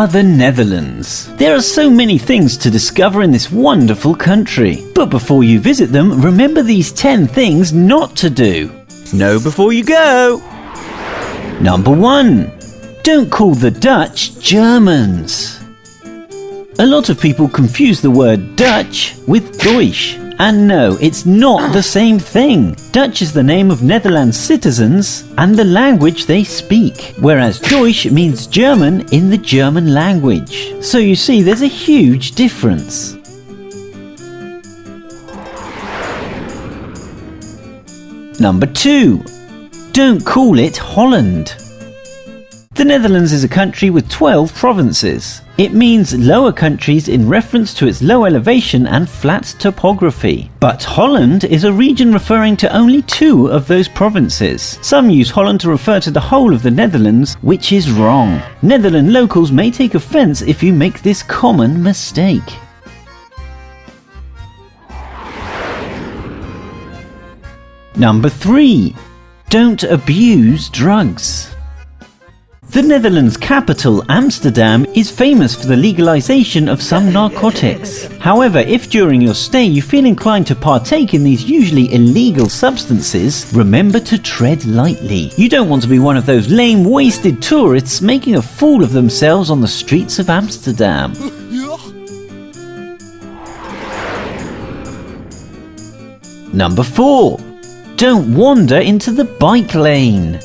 are the Netherlands. There are so many things to discover in this wonderful country. But before you visit them, remember these 10 things not to do. Know before you go. Number 1. Don't call the Dutch Germans. A lot of people confuse the word Dutch with Deutsch. And no, it's not the same thing. Dutch is the name of Netherlands citizens and the language they speak, whereas Deutsch means German in the German language. So you see, there's a huge difference. Number 2. Don't call it Holland. The Netherlands is a country with 12 provinces. It means lower countries in reference to its low elevation and flat topography. But Holland is a region referring to only 2 of those provinces. Some use Holland to refer to the whole of the Netherlands, which is wrong. Netherlands locals may take offence if you make this common mistake. Number 3. Don't abuse drugs. The Netherlands capital, Amsterdam, is famous for the legalization of some narcotics. However, if during your stay you feel inclined to partake in these usually illegal substances, remember to tread lightly. You don't want to be one of those lame, wasted tourists making a fool of themselves on the streets of Amsterdam. Number 4. Don't wander into the bike lane.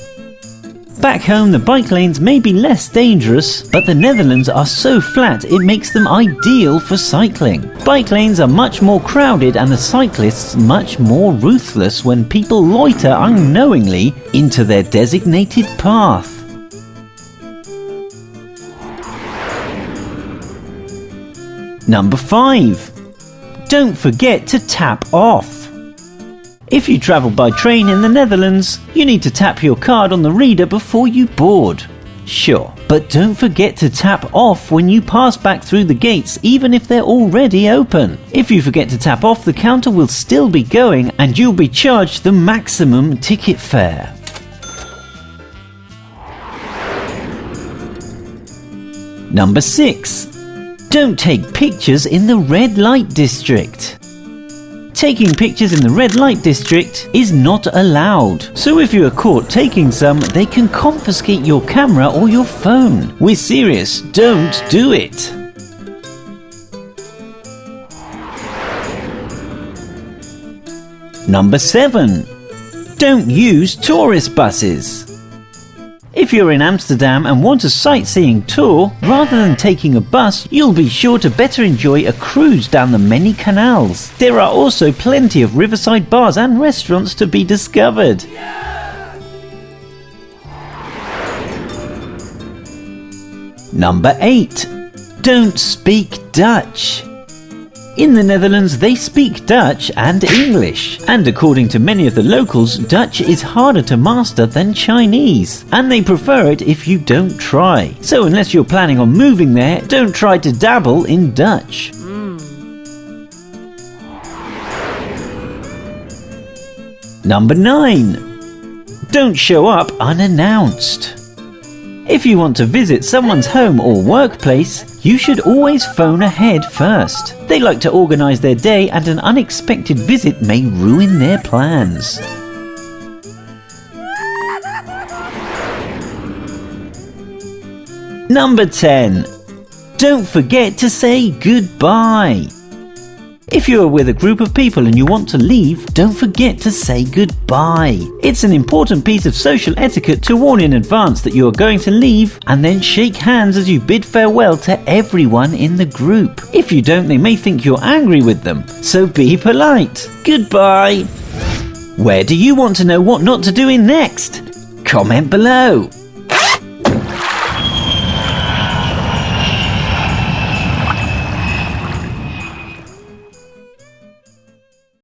Back home, the bike lanes may be less dangerous, but the Netherlands are so flat it makes them ideal for cycling. Bike lanes are much more crowded and the cyclists much more ruthless when people loiter unknowingly into their designated path. Number 5. Don't forget to tap off. If you travel by train in the Netherlands, you need to tap your card on the reader before you board. Sure, but don't forget to tap off when you pass back through the gates, even if they're already open. If you forget to tap off, the counter will still be going and you'll be charged the maximum ticket fare. Number 6. Don't take pictures in the red light district. Taking pictures in the red light district is not allowed. So if you are caught taking some, they can confiscate your camera or your phone. We're serious, don't do it. Number 7. Don't use tourist buses. If you're in Amsterdam and want a sightseeing tour, rather than taking a bus, you'll be sure to better enjoy a cruise down the many canals. There are also plenty of riverside bars and restaurants to be discovered. Number 8. Don't speak Dutch. In the Netherlands, they speak Dutch and English, and according to many of the locals, Dutch is harder to master than Chinese, and they prefer it if you don't try. So unless you're planning on moving there, don't try to dabble in Dutch. Number 9. Don't show up unannounced. If you want to visit someone's home or workplace, you should always phone ahead first. They like to organise their day and an unexpected visit may ruin their plans. Number 10. Don't forget to say goodbye. If you are with a group of people and you want to leave, don't forget to say goodbye. It's an important piece of social etiquette to warn in advance that you are going to leave and then shake hands as you bid farewell to everyone in the group. If you don't, they may think you're angry with them, so be polite. Goodbye. Where do you want to know what not to do in next? Comment below.